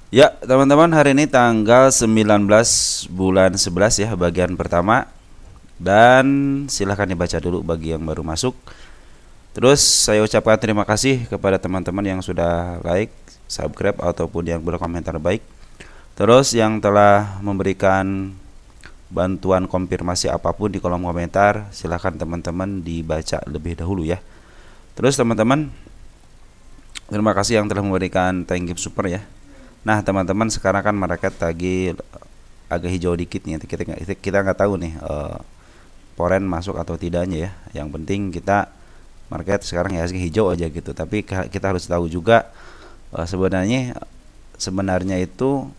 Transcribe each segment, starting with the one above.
Ya, teman-teman, hari ini tanggal 19 bulan 11 ya, bagian pertama. Dan silahkan dibaca dulu bagi yang baru masuk. Terus saya ucapkan terima kasih kepada teman-teman yang sudah like, subscribe ataupun yang berkomentar baik. Terus yang telah memberikan bantuan konfirmasi apapun di kolom komentar, silahkan teman-teman dibaca lebih dahulu ya. Terus teman-teman, terima kasih yang telah memberikan thank you super ya. Nah teman-teman, sekarang kan market lagi agak hijau dikit nih. Kita nggak tahu nih foreign masuk atau tidaknya ya. Yang penting kita market sekarang ya hijau aja gitu. Tapi kita harus tahu juga sebenarnya itu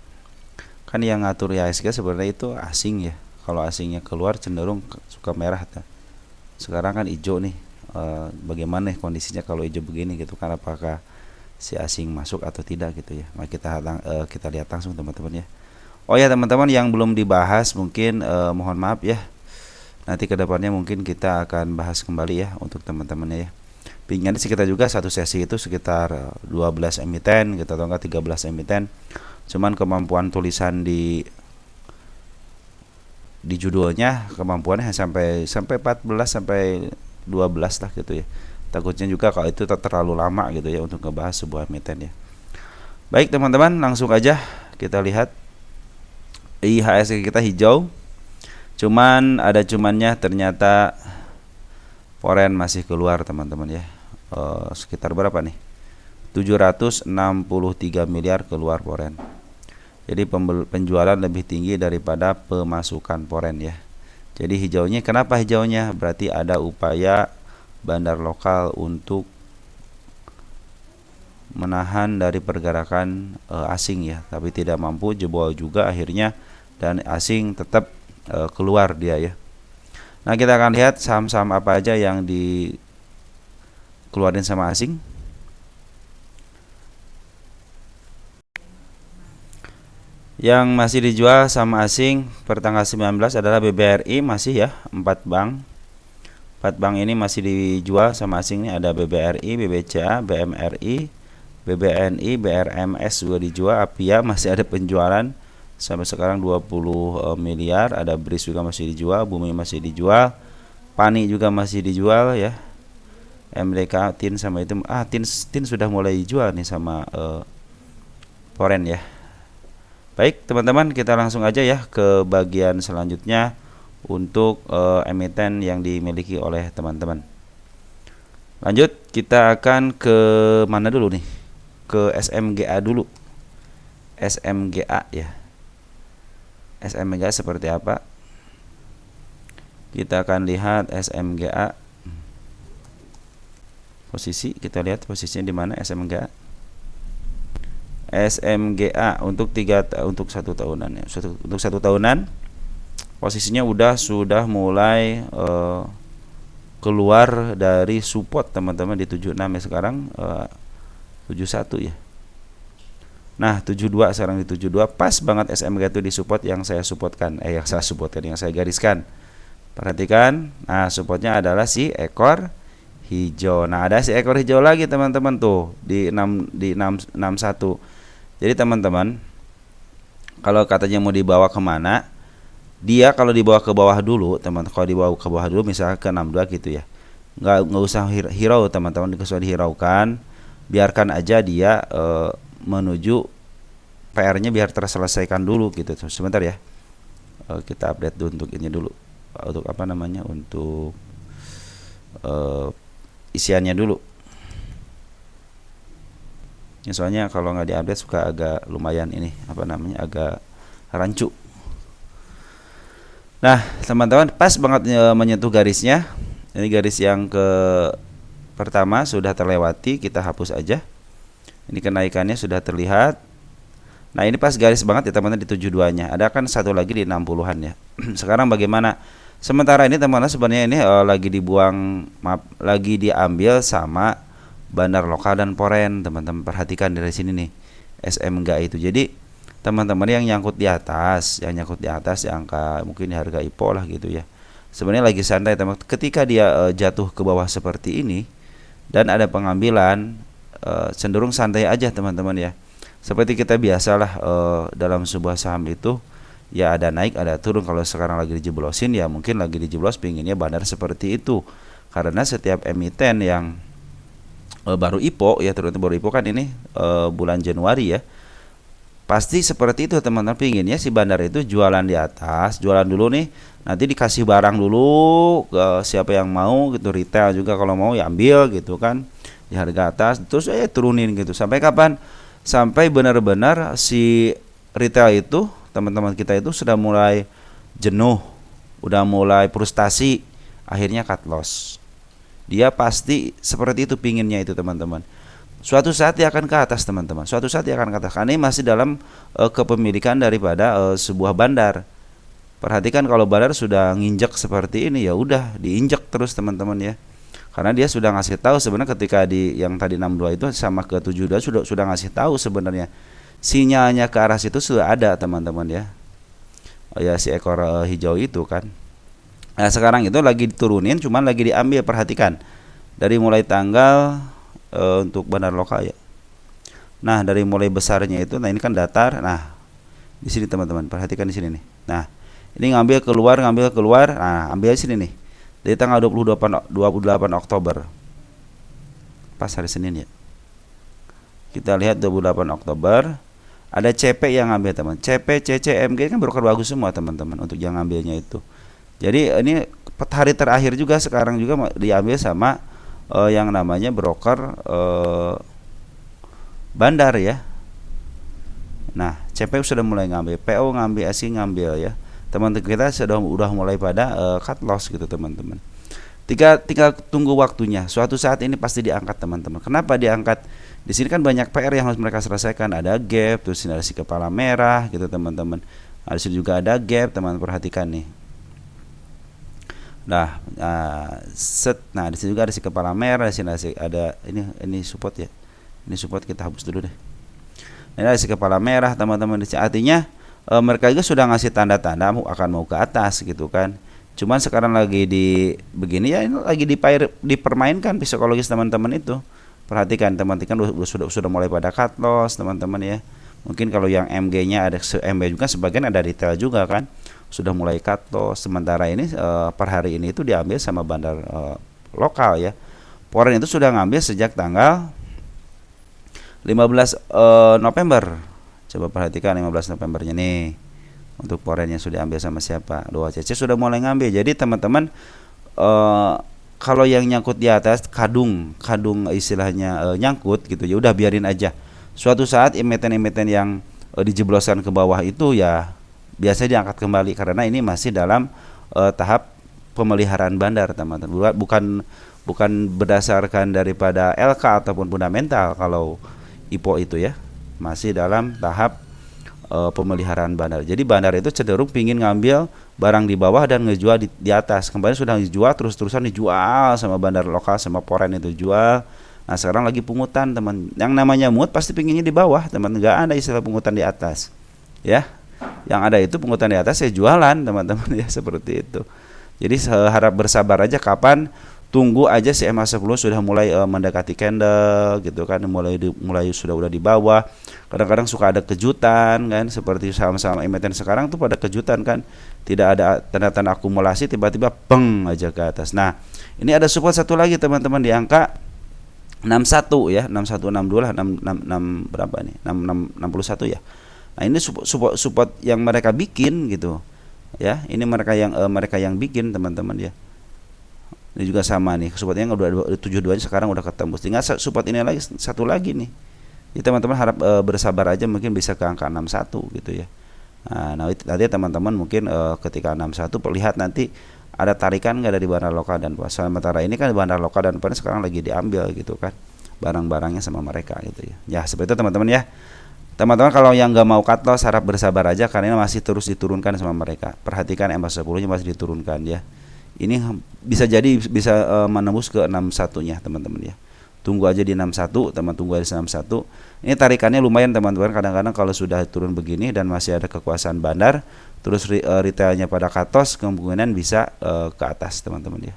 kan yang ngatur IHSG sebenarnya itu asing ya. Kalau asingnya keluar cenderung suka merah. Sekarang kan hijau nih. Bagaimana kondisinya kalau hijau begini gitu kan, apakah si asing masuk atau tidak gitu ya. Mari kita lihat langsung teman-teman ya. Oh ya teman-teman, yang belum dibahas mungkin mohon maaf ya. Nanti kedepannya mungkin kita akan bahas kembali ya untuk teman-temannya ya. Pinginnya sih kita juga satu sesi itu sekitar 12 emiten gitu atau enggak 13 emiten. Cuman kemampuan tulisan di judulnya kemampuannya sampai 14 sampai 12 lah gitu ya. Takutnya juga kalau itu terlalu lama gitu ya untuk ngebahas sebuah emiten ya. Baik teman-teman, langsung aja kita lihat IHSG kita hijau. Cuman ada cumannya, ternyata foreign masih keluar teman-teman ya. Sekitar berapa nih? 763 miliar keluar foreign. Jadi penjualan lebih tinggi daripada pemasukan foreign ya. Jadi hijaunya, kenapa hijaunya? Berarti ada upaya bandar lokal untuk menahan dari pergerakan asing ya, tapi tidak mampu, jebol juga akhirnya, dan asing tetap keluar dia ya. Nah kita akan lihat saham-saham apa aja yang dikeluarin sama asing. Yang masih dijual sama asing pertanggal 19 adalah BBRI masih ya, 4 bank. 4 bank ini masih dijual sama asing nih, ada BBRI, BBCA, BMRI, BBNI, BRMS juga dijual. Apia masih ada penjualan sampai sekarang 20 miliar. Ada BRIS juga masih dijual, Bumi masih dijual, Pani juga masih dijual ya. MDK, TIN sama itu TIN sudah mulai dijual nih sama foreign ya. Baik teman-teman, kita langsung aja ya ke bagian selanjutnya untuk emiten yang dimiliki oleh teman-teman. Lanjut, kita akan ke mana dulu nih? Ke SMGA dulu. SMGA ya. SMGA seperti apa? Kita akan lihat SMGA. Posisi, kita lihat posisinya di mana SMGA. SMGA untuk satu tahunan ya. Untuk satu tahunan posisinya sudah mulai keluar dari support teman-teman di 76 ya, sekarang 71 ya. Nah 72, sekarang di 72, pas banget SMGA itu di support yang saya yang saya gariskan. Perhatikan, nah supportnya adalah si ekor hijau. Nah ada si ekor hijau lagi teman-teman tuh di 61. Jadi teman-teman, kalau katanya mau dibawa kemana, dia kalau dibawa ke bawah dulu teman, kalau dibawa ke bawah dulu misalnya ke 62 gitu ya, nggak usah hirau teman-teman, dikesuai dihiraukan, biarkan aja dia menuju PR-nya biar terselesaikan dulu gitu. Sebentar ya, kita update dulu untuk ini dulu, untuk apa namanya, untuk isiannya dulu. Ya, soalnya kalau nggak diupdate suka agak lumayan ini apa namanya, agak rancu. Nah teman-teman, pas banget menyentuh garisnya. Ini garis yang ke pertama sudah terlewati, kita hapus aja. Ini kenaikannya sudah terlihat. Nah ini pas garis banget ya teman-teman, di 72 nya. Ada kan satu lagi di 60-an ya. Sekarang bagaimana? Sementara ini teman-teman sebenarnya ini lagi diambil sama bandar lokal dan foreign. Teman-teman perhatikan dari sini nih, SMGA itu. Jadi teman-teman yang nyangkut di atas, yang angka mungkin harga IPO lah gitu ya, sebenarnya lagi santai teman. Ketika dia jatuh ke bawah seperti ini dan ada pengambilan, cenderung santai aja teman-teman ya. Seperti kita biasalah dalam sebuah saham itu ya ada naik ada turun. Kalau sekarang lagi dijeblosin ya mungkin lagi dijeblos pinginnya bandar seperti itu, karena setiap emiten yang baru IPO ya, terutama baru IPO kan ini bulan Januari ya, pasti seperti itu teman-teman, pinginnya si bandar itu jualan di atas, jualan dulu nih, nanti dikasih barang dulu ke siapa yang mau gitu, retail juga kalau mau ya ambil gitu kan di harga atas, terus turunin gitu. Sampai kapan? Sampai benar-benar si retail itu, teman-teman kita itu sudah mulai jenuh, udah mulai frustasi, akhirnya cut loss. Dia pasti seperti itu pinginnya itu teman-teman. Suatu saat dia akan ke atas teman-teman. Suatu saat dia akan ke atas. Karena ini masih dalam kepemilikan daripada sebuah bandar. Perhatikan kalau bandar sudah nginjek seperti ini ya udah diinjek terus teman-teman ya. Karena dia sudah ngasih tahu sebenarnya ketika di yang tadi 62 itu sama ke 72 sudah ngasih tahu sebenarnya. Sinyalnya ke arah situ sudah ada teman-teman ya. Ya si ekor hijau itu kan. Nah sekarang itu lagi diturunin, cuman lagi diambil. Perhatikan dari mulai tanggal untuk bandar lokal ya. Nah dari mulai besarnya itu, nah ini kan datar. Nah di sini teman-teman, perhatikan di sini nih. Nah ini ngambil keluar. Nah ambil di sini nih. Dari tanggal 28 Oktober, pas hari Senin ya. Kita lihat 28 Oktober. Ada CP yang ngambil teman. CP, CC, MG kan broker bagus semua teman-teman untuk yang ngambilnya itu. Jadi ini hari terakhir juga sekarang juga diambil sama yang namanya broker bandar ya. Nah, CP sudah mulai ngambil, PO ngambil, asing ngambil ya. Teman-teman kita udah mulai pada cut loss gitu teman-teman. Tinggal tunggu waktunya. Suatu saat ini pasti diangkat teman-teman. Kenapa diangkat? Di sini kan banyak PR yang harus mereka selesaikan. Ada gap, terus ini ada si kepala merah gitu teman-teman. Di sini juga ada gap, teman-teman perhatikan nih. Nah, nah di sini juga ada si kepala merah, di sini ada ini support ya. Ini support, kita hapus dulu deh. Ini ada si kepala merah, teman-teman. Artinya mereka juga sudah ngasih tanda-tanda akan mau ke atas gitu kan. Cuman sekarang lagi di begini ya, ini lagi dipermainkan psikologis teman-teman itu. Perhatikan teman-teman sudah mulai pada cut loss teman-teman ya. Mungkin kalau yang MG-nya ada MG juga, sebagian ada retail juga kan, sudah mulai cut loss. Sementara ini per hari ini itu diambil sama bandar lokal ya. Poren itu sudah ngambil sejak tanggal 15 November. Coba perhatikan 15 Novembernya nih. Untuk porennya sudah ambil sama siapa? 2CC sudah mulai ngambil. Jadi teman-teman kalau yang nyangkut di atas kadung istilahnya nyangkut gitu ya, udah biarin aja. Suatu saat emiten-emiten yang dijebloskan ke bawah itu ya biasanya diangkat kembali, karena ini masih dalam tahap pemeliharaan bandar teman-teman. Bukan berdasarkan daripada LK ataupun fundamental kalau IPO itu ya. Masih dalam tahap pemeliharaan bandar. Jadi bandar itu cenderung pingin ngambil barang di bawah dan ngejual di atas. Kemarin sudah dijual, terus-terusan dijual sama bandar lokal, sama poren itu jual. Nah sekarang lagi pungutan teman. Yang namanya mood pasti pinginnya di bawah teman. Nggak ada istilah pungutan di atas ya. Yang ada itu pungutan di atas, saya jualan teman-teman ya, seperti itu. Jadi harap bersabar aja, kapan tunggu aja si MA10 sudah mulai mendekati candle gitu kan, mulai sudah di bawah. Kadang-kadang suka ada kejutan kan, seperti saham-saham emiten sekarang tuh pada kejutan kan, tidak ada tanda-tanda akumulasi, tiba-tiba peng aja ke atas. Nah ini ada support satu lagi teman-teman di angka 61 ya, 6162 lah, 66 berapa nih, 61 ya. Nah ini support yang mereka bikin gitu ya, ini mereka yang bikin teman-teman ya. Ini juga sama nih, supportnya udah 72 sekarang udah ketembus. Tinggal support ini lagi, satu lagi nih. Jadi teman-teman harap bersabar aja, mungkin bisa ke angka 61 gitu ya. Nah nanti teman-teman mungkin ketika 61 lihat nanti ada tarikan nggak dari bandar lokal dan pas. Sementara ini kan bandar lokal dan pas sekarang lagi diambil gitu kan, barang-barangnya sama mereka gitu ya. Ya seperti itu teman-teman ya. Teman-teman kalau yang nggak mau cut loss harap bersabar aja, karena ini masih terus diturunkan sama mereka. Perhatikan MA10-nya masih diturunkan ya. Ini bisa jadi bisa menembus ke 61-nya teman-teman ya. Tunggu aja di 61, tunggu aja di 61. Ini tarikannya lumayan teman-teman. Kadang-kadang kalau sudah turun begini dan masih ada kekuasaan bandar, terus retailnya pada cut loss, kemungkinan bisa ke atas teman-teman ya.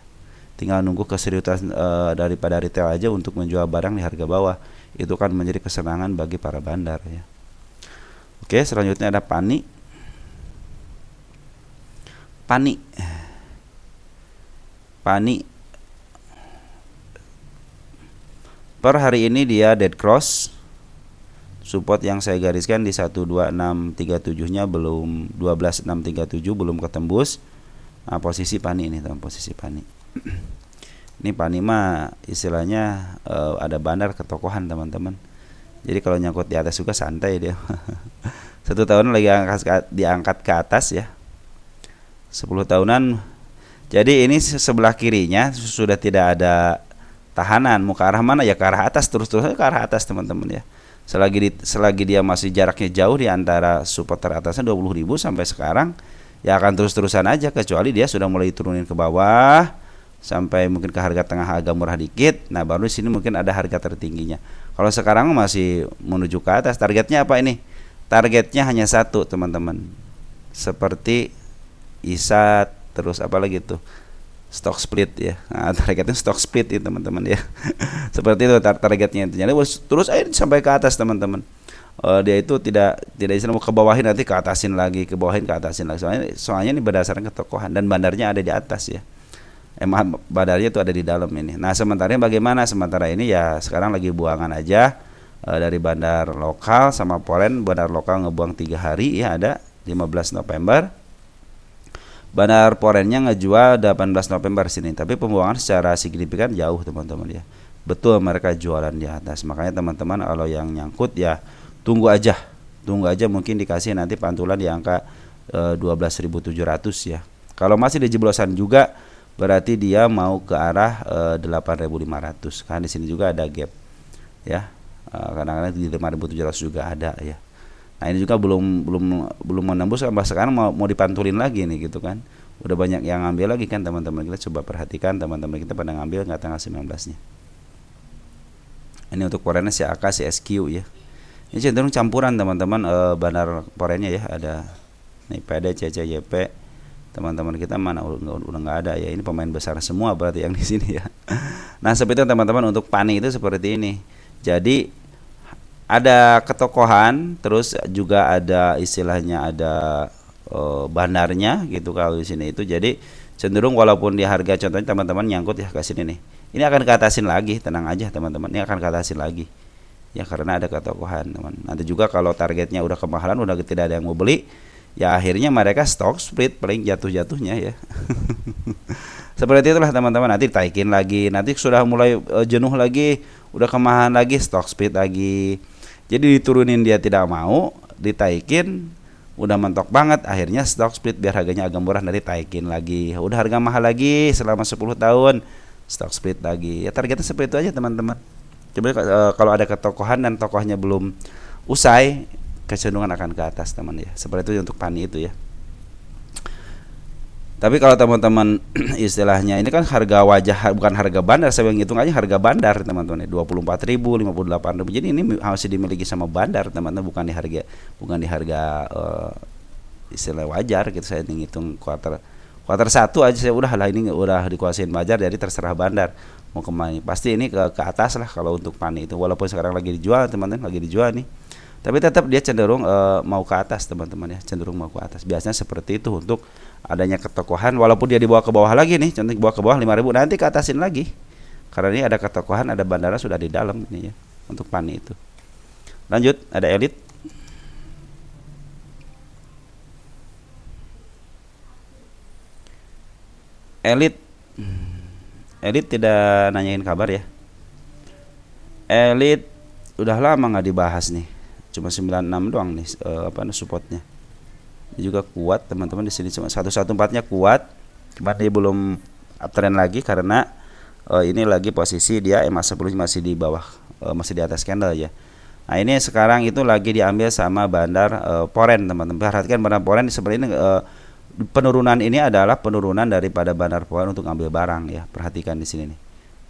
Tinggal nunggu keseriusan daripada retail aja untuk menjual barang di harga bawah. Itu kan menjadi kesenangan bagi para bandar ya. Oke, selanjutnya ada Pani. Pani per hari ini dia dead cross. Support yang saya gariskan di 12637 nya belum, 12637 belum ketembus. Nah, posisi Pani ini teman, posisi Pani. Ini Pani mah istilahnya ada bandar ketokohan teman-teman. Jadi kalau nyangkut di atas juga santai dia. 1 tahun lagi diangkat ke atas ya. 10 tahunan. Jadi ini sebelah kirinya sudah tidak ada tahanan. Mau ke arah mana ya, ke arah atas, terus-terus ke arah atas teman-teman ya. Selagi dia masih jaraknya jauh di antara support teratasnya 20.000 sampai sekarang, ya akan terus-terusan aja, kecuali dia sudah mulai turunin ke bawah sampai mungkin ke harga tengah agak murah dikit. Nah, baru di sini mungkin ada harga tertingginya. Kalau sekarang masih menuju ke atas. Targetnya apa ini? Targetnya hanya satu, teman-teman. Seperti ISAT, terus apa lagi tuh? Stock split ya. Nah, targetnya stock split itu teman-teman ya. Seperti itu targetnya itu. Jadi terus aja sampai ke atas teman-teman. Dia itu tidak istilah mau ke bawahin nanti ke atasin lagi, ke bawahin ke atasin lagi. Soalnya ini berdasarkan ketokohan dan bandarnya ada di atas ya. Bandarnya itu ada di dalam ini. Nah, sementara bagaimana? Sementara ini ya sekarang lagi buangan aja dari bandar lokal sama Polen. Bandar lokal ngebuang 3 hari ya, ada 15 November. Bandar Porennya ngejual 18 November sini, tapi pembuangan secara signifikan jauh teman-teman ya. Betul mereka jualan di atas. Makanya teman-teman kalau yang nyangkut ya tunggu aja mungkin dikasih nanti pantulan di angka 12.700 ya. Kalau masih di jeblosan juga berarti dia mau ke arah 8.500. Kan di sini juga ada gap ya. Kadang-kadang di 5.700 juga ada ya. Nah, ini juga belum menembus, sampai sekarang mau dipantulin lagi nih gitu kan. Udah banyak yang ngambil lagi kan teman-teman. Kita coba perhatikan teman-teman kita pada ngambil nggak tanggal 19-nya. Ini untuk porennya si AK, si SQ ya. Ini cenderung campuran teman-teman bandar porennya ya. Ada nih PD, CCJP. Teman-teman kita mana udah nggak ada ya. Ini pemain besar semua berarti yang di sini ya. Nah, seperti itu teman-teman, untuk Pani itu seperti ini. Jadi ada ketokohan, terus juga ada istilahnya ada bandarnya gitu kalau di sini itu. Jadi cenderung walaupun di harga, contohnya teman-teman nyangkut ya ke sini nih. Ini akan keatasin lagi, tenang aja teman-teman. Ini akan keatasin lagi. Ya karena ada ketokohan, teman. Nanti juga kalau targetnya udah kemahalan, udah tidak ada yang mau beli, ya akhirnya mereka stock split paling jatuh-jatuhnya ya. Seperti itulah teman-teman. Nanti taikin lagi, nanti sudah mulai jenuh lagi, udah kemahalan lagi, stock split lagi. Jadi diturunin dia tidak mau, ditaikin udah mentok banget, akhirnya stock split biar harganya agak murah, nanti taikin lagi. Udah harga mahal lagi selama 10 tahun, stock split lagi. Ya targetnya seperti itu aja teman-teman. Coba kalau ada ketokohan dan tokohnya belum usai, kecenderungan akan ke atas teman ya. Seperti itu untuk Pani itu ya. Tapi kalau teman-teman istilahnya ini kan harga wajah, bukan harga bandar, saya hitung aja harga bandar teman-teman, 24.000, 58.000. Jadi ini harus dimiliki sama bandar teman-teman, bukan di harga istilah wajar gitu. Saya hitung kuarter 1 aja saya udah lah, ini udah dikuasain wajar, jadi terserah bandar mau kemana. Pasti ini ke atas lah kalau untuk Pani itu, walaupun sekarang lagi dijual teman-teman, lagi dijual nih. Tapi tetap dia cenderung mau ke atas teman-teman ya, cenderung mau ke atas. Biasanya seperti itu untuk adanya ketokohan, walaupun dia dibawa ke bawah lagi nih, contoh dibawa ke bawah 5.000, nanti ke atasin lagi. Karena ini ada ketokohan, ada bandara sudah di dalam ini ya, untuk Pani itu. Lanjut, ada Elit. Elit tidak nanyain kabar ya. Elit udah lama nggak dibahas nih. Cuma 96 doang nih supportnya. Ini juga kuat teman-teman, di sini cuma 114-nya kuat. Cuman dia belum uptrend lagi karena ini lagi posisi dia MA10 masih di bawah, masih di atas candle ya. Nah, ini sekarang itu lagi diambil sama bandar Poren teman-teman. Perhatikan bandar Poren seperti ini, penurunan ini adalah penurunan daripada bandar Poren untuk ngambil barang ya. Perhatikan di sini nih.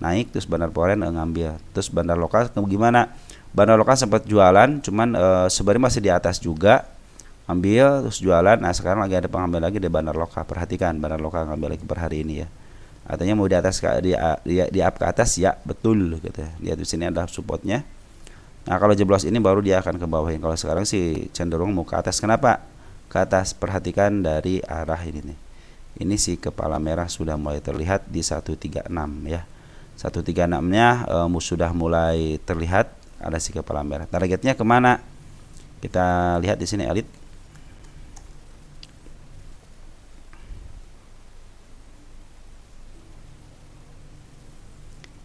Naik terus bandar Poren ngambil. Terus bandar lokal gimana? Bandar lokal sempat jualan, cuman sebenarnya masih di atas juga, ambil terus jualan. Nah sekarang lagi ada pengambil lagi di bandar lokal. Perhatikan bandar lokal ngambil lagi per hari ini ya. Artinya mau di atas di up ke atas ya, betul gitu ya. Lihat di sini ada supportnya. Nah, kalau jeblos ini baru dia akan ke bawah. Kalau sekarang sih cenderung mau ke atas. Kenapa? Ke atas. Perhatikan dari arah ini nih. Ini si kepala merah sudah mulai terlihat di 136 ya. 136-nya sudah mulai terlihat ada si kepala merah. Targetnya kemana? Kita lihat di sini elit.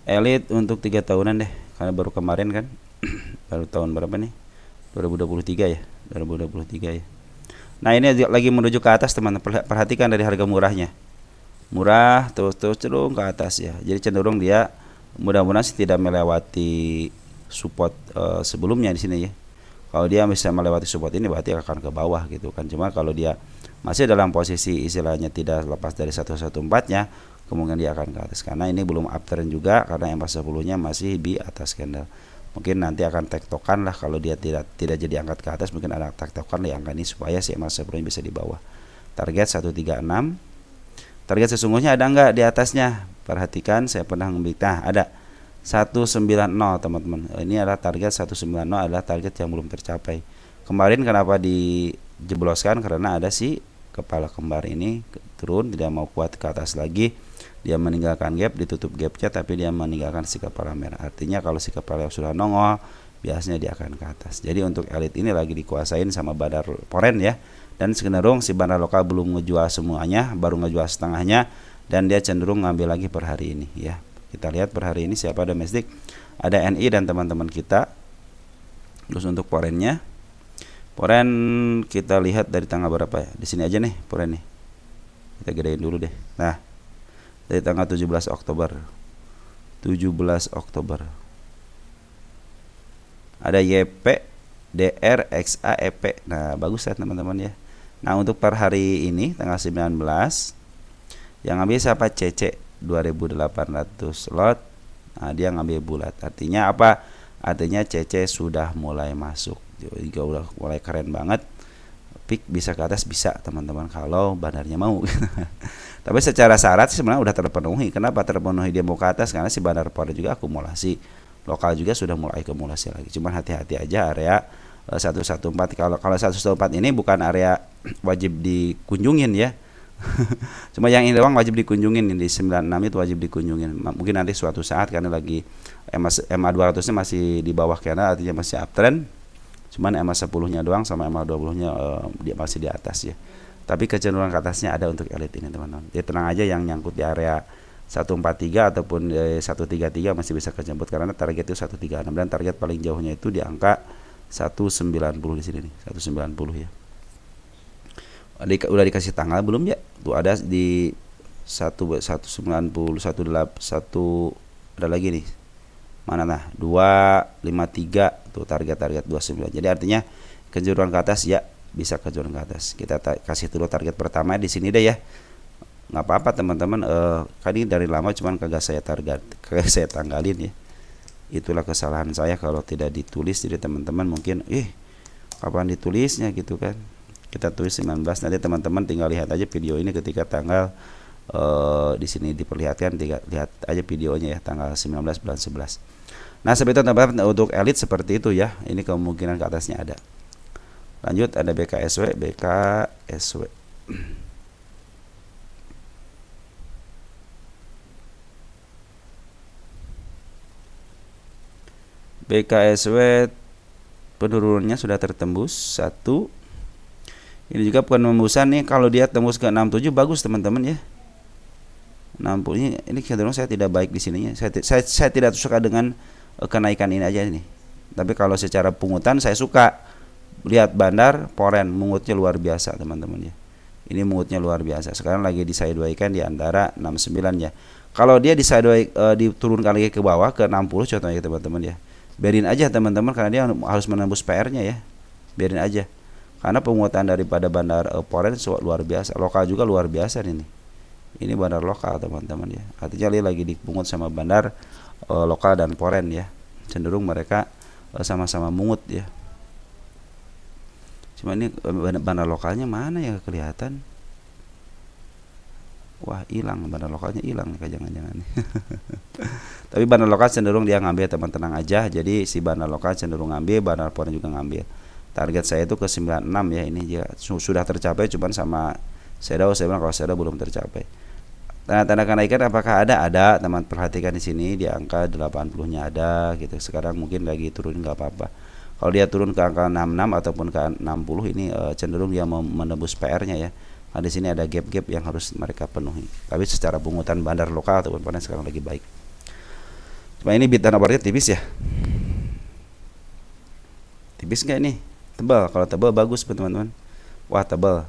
Elit untuk 3 tahunan deh, karena baru kemarin kan. Baru tahun berapa nih? 2023 ya. 2023 ya. Nah, ini lagi menuju ke atas, teman. Perhatikan dari harga murahnya. Murah terus cenderung ke atas ya. Jadi cenderung dia mudah-mudahan sih tidak melewati support sebelumnya di sini ya. Kalau dia bisa melewati support ini berarti akan ke bawah gitu kan. Cuma kalau dia masih dalam posisi istilahnya tidak lepas dari 114-nya, kemungkinan dia akan ke atas karena ini belum uptrend juga karena MA10-nya masih di atas candle. Mungkin nanti akan tektokan lah kalau dia tidak jadi angkat ke atas, mungkin ada tektokan di angka ini supaya si MA10 bisa di bawah. Target 136. Target sesungguhnya ada enggak di atasnya? Perhatikan, saya pernah memberitahu ada 190 teman-teman. Ini adalah target 190 adalah target yang belum tercapai. Kemarin kenapa dijebloskan? Karena ada si kepala kembar ini turun, tidak mau kuat ke atas lagi. Dia meninggalkan gap, ditutup gapnya, tapi dia meninggalkan si kepala merah. Artinya kalau si kepala sudah nongol, biasanya dia akan ke atas. Jadi untuk elit ini lagi dikuasain sama bandar foreign ya. Dan cenderung si bandar lokal belum ngejual semuanya, baru ngejual setengahnya, dan dia cenderung ngambil lagi per hari ini ya. Kita lihat per hari ini siapa domestik. Ada NI dan teman-teman kita. Terus untuk foreignnya, foreign kita lihat dari tanggal berapa ya. Di sini aja nih foreign nih. Kita gedein dulu deh. Nah, dari tanggal 17 Oktober. 17 Oktober. Ada YP, DR, XA, EP. Nah, bagus ya teman-teman ya. Nah, untuk per hari ini tanggal 19 yang ngambil siapa? CC 2800 lot. Nah, dia ngambil bulat. Artinya apa? Artinya CC sudah mulai masuk. Juga udah mulai keren banget. Peak bisa ke atas bisa teman-teman kalau bandarnya mau. Tapi secara syarat sebenarnya udah terpenuhi. Kenapa terpenuhi dia mau ke atas? Karena si bandar foreign juga akumulasi. Lokal juga sudah mulai akumulasi lagi. Cuman hati-hati aja area 114. Kalau 114 ini bukan area wajib dikunjungin ya. Cuma yang ini doang wajib dikunjungin, di 96 itu wajib dikunjungin. Mungkin nanti suatu saat karena lagi MA200 nya masih di bawah karena artinya masih uptrend. Cuman MA10-nya doang sama MA20-nya dia masih di atas ya. Tapi kecenderungan ke atasnya ada untuk elit ini teman-teman. Jadi tenang aja yang nyangkut di area 143 ataupun 133 masih bisa kejemput karena target itu 136 dan target paling jauhnya itu di angka 190 di sini nih, 190 ya. Udah dikasih tanggal belum ya? Tuh ada di 190 18 ada lagi nih. Mana nah? 253 tuh target 29. Jadi artinya kejuruan ke atas ya, bisa kejuruan ke atas. Kita kasih dulu target pertama di sini deh ya. Nggak apa-apa teman-teman, kan ini dari lama cuman kagak saya tanggalin ya. Itulah kesalahan saya kalau tidak ditulis. Jadi teman-teman mungkin kapan ditulisnya gitu kan. Kita tulis 19, nanti teman-teman tinggal lihat aja video ini ketika tanggal di sini diperlihatkan, lihat aja videonya ya tanggal 19 bulan 11. Nah, seperti itu teman-teman untuk elit seperti itu ya. Ini kemungkinan ke atasnya ada. Lanjut ada BKSW. BKSW penurunannya sudah tertembus 1. Ini juga penembusan nih, kalau dia tembus ke 67 bagus teman-teman ya. 60 ini cenderung saya tidak baik di sininya. Saya tidak suka dengan kenaikan ini aja nih. Tapi kalau secara pungutan saya suka. Lihat bandar foreign mungutnya luar biasa teman-teman ya. Ini mungutnya luar biasa. Sekarang lagi di sideways kan di antara 69 ya. Kalau dia di sideways diturunkan lagi ke bawah ke 60 contohnya teman-teman ya. Biarin aja teman-teman karena dia harus menembus PR-nya ya. Biarin aja. Karena penguatan daripada bandar foreign luar biasa, lokal juga luar biasa ini. Ini bandar lokal teman-teman ya. Artinya dia lagi dipungut sama bandar lokal dan foreign ya. Cenderung mereka sama-sama mungut ya. Cuma ini bandar lokalnya mana ya kelihatan? Wah, hilang bandar lokalnya, hilang kayak jangan-jangan. Tapi bandar lokal cenderung dia ngambil, teman, tenang aja. Jadi si bandar lokal cenderung ngambil, bandar foreign juga ngambil. Target saya itu ke 96 ya, ini ya sudah tercapai, cuman sama shadow saya bilang kalau shadow belum tercapai. Tanda-tanda kenaikan apakah ada? Ada, teman, perhatikan di sini di angka 80-nya ada gitu. Sekarang mungkin lagi turun, nggak apa-apa. Kalau dia turun ke angka 66 ataupun ke 60 ini cenderung dia mau menembus PR-nya ya. Nah, di sini ada gap-gap yang harus mereka penuhi. Tapi secara pungutan bandar lokal teman-teman sekarang lagi baik. Cuma ini bid dan overhead tipis ya. Tipis nggak ini? Tebal. Kalau tebal bagus teman-teman. Wah, tebal.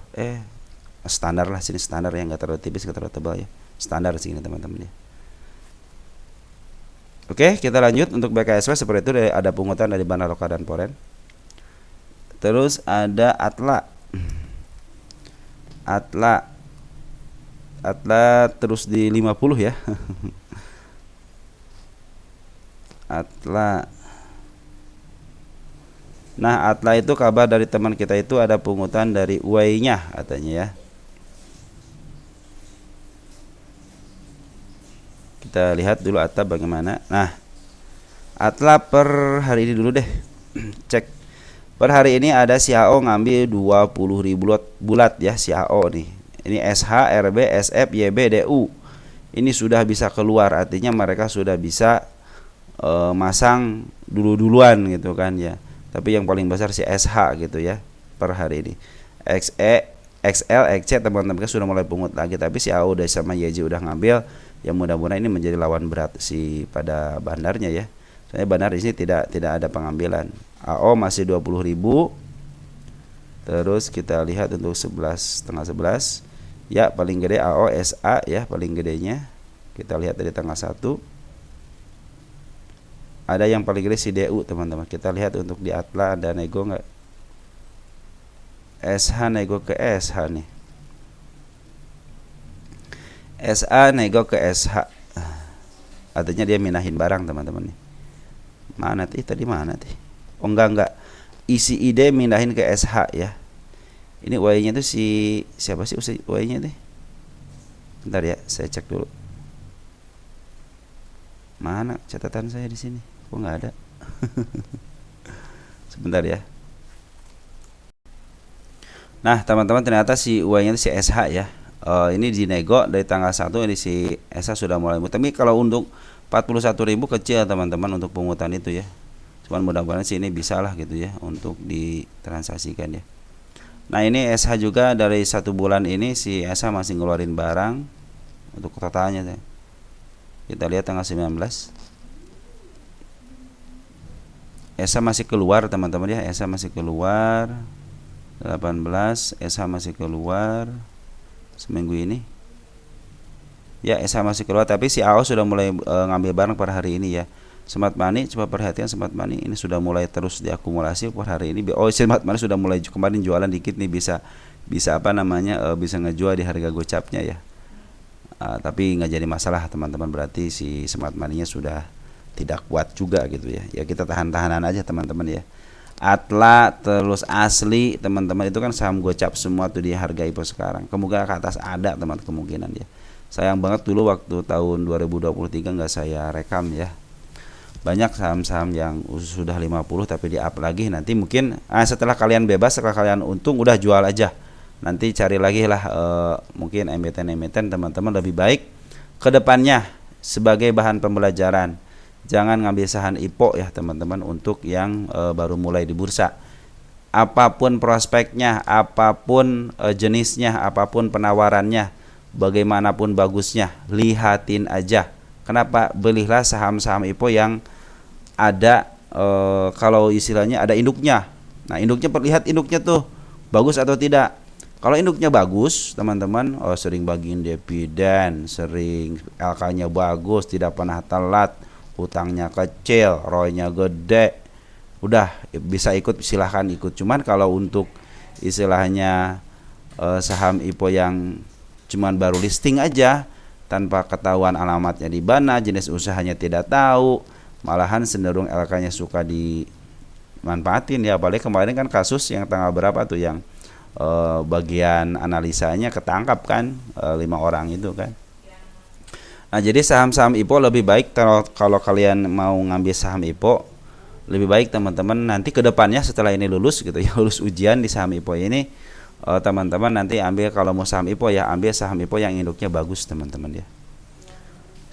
Standar lah, sini standar ya, nggak terlalu tipis, nggak terlalu tebal ya. Standar sini teman-teman ya. Oke, kita lanjut untuk BKSW seperti itu, ada pungutan dari bandar lokal dan foreign. Terus ada Atla. Atla terus di 50 ya. Atla. Nah, Atla itu kabar dari teman kita itu ada pungutan dari UAI-nya katanya ya. Kita lihat dulu Atla bagaimana. Nah, Atla per hari ini dulu deh. Cek. Per hari ini ada CAO ngambil 20.000 bulat ya, CAO nih. Ini SH, RB, SF, YB, DU. Ini sudah bisa keluar, artinya mereka sudah bisa masang duluan gitu kan ya. Tapi yang paling besar si SH gitu ya per hari ini. XE, XL, XC teman-teman sudah mulai pungut lagi, tapi si AO udah sama YJ udah ngambil. Ya mudah-mudahan ini menjadi lawan berat si pada bandarnya ya. Soalnya bandar di sini tidak ada pengambilan. AO masih 20.000. Terus kita lihat untuk 11 ya, paling gede AO SA ya, paling gedenya. Kita lihat dari tanggal 1. Ada yang paling gede si DU teman-teman. Kita lihat untuk di Atla ada nego nggak? SH nego ke SH nih. SA nego ke SH. Artinya dia minahin barang teman-teman nih. Mana tadi mana? Oh enggak. Isi ID mindahin ke SH ya. Ini Y-nya tuh siapa sih Y-nya tuh? Bentar ya, saya cek dulu. Mana catatan saya di sini? Kok nggak ada? Sebentar ya. Nah, teman-teman ternyata si Y-nya itu si SH ya. Ini dinego dari tanggal 1 ini si SH sudah mulai. Tapi kalau untuk 41.000 kecil teman-teman untuk pungutan itu ya. Cuman mudah-mudahan sih ini bisa lah gitu ya untuk ditransaksikan ya. Nah, ini SH juga dari 1 bulan ini si SH masih ngeluarin barang untuk totalnya ya. Kita lihat tanggal 19. SH masih keluar teman-teman ya. SH masih keluar 18. SH masih keluar seminggu ini. Ya, SH masih keluar, tapi si AO sudah mulai ngambil barang per hari ini ya. Smart Money, coba perhatikan Smart Money ini sudah mulai terus diakumulasi per hari ini. Oh, Smart Money sudah mulai kemarin jualan dikit nih, bisa apa namanya bisa ngejual di harga gocapnya ya. Tapi nggak jadi masalah teman-teman, berarti si Smart Money-nya sudah tidak kuat juga gitu ya. Ya kita tahan-tahanan aja teman-teman ya. Atla terus Asli teman-teman itu kan saham gocap semua tuh di harga IPO sekarang. Kemungkinan ke atas ada teman, kemungkinan ya. Sayang banget dulu waktu tahun 2023 nggak saya rekam ya. Banyak saham-saham yang sudah 50 tapi di up lagi. Nanti mungkin setelah kalian bebas, setelah kalian untung udah jual aja. Nanti cari lagi lah mungkin emiten-emiten teman-teman lebih baik ke depannya sebagai bahan pembelajaran. Jangan ngambil saham IPO ya teman-teman untuk yang baru mulai di bursa. Apapun prospeknya, apapun jenisnya, apapun penawarannya, bagaimanapun bagusnya, lihatin aja. Kenapa? Belilah saham-saham IPO yang ada kalau istilahnya ada induknya. Nah, induknya perlihat induknya tuh bagus atau tidak. Kalau induknya bagus, teman-teman, sering bagiin dividen, sering LK-nya bagus, tidak pernah telat, hutangnya kecil, ROI-nya gede, udah bisa ikut, silahkan ikut. Cuman kalau untuk istilahnya saham IPO yang cuman baru listing aja tanpa ketahuan alamatnya di mana, jenis usahanya tidak tahu, malahan cenderung LK-nya suka dimanfaatin ya. Apalagi kemarin kan kasus yang tanggal berapa tuh yang bagian analisanya ketangkap kan, 5 orang itu kan. Nah, jadi saham-saham IPO lebih baik kalau kalian mau ngambil saham IPO, lebih baik teman-teman nanti ke depannya setelah ini lulus gitu ya, lulus ujian di saham IPO ini, teman-teman nanti ambil, kalau mau saham IPO ya ambil saham IPO yang induknya bagus teman-teman ya.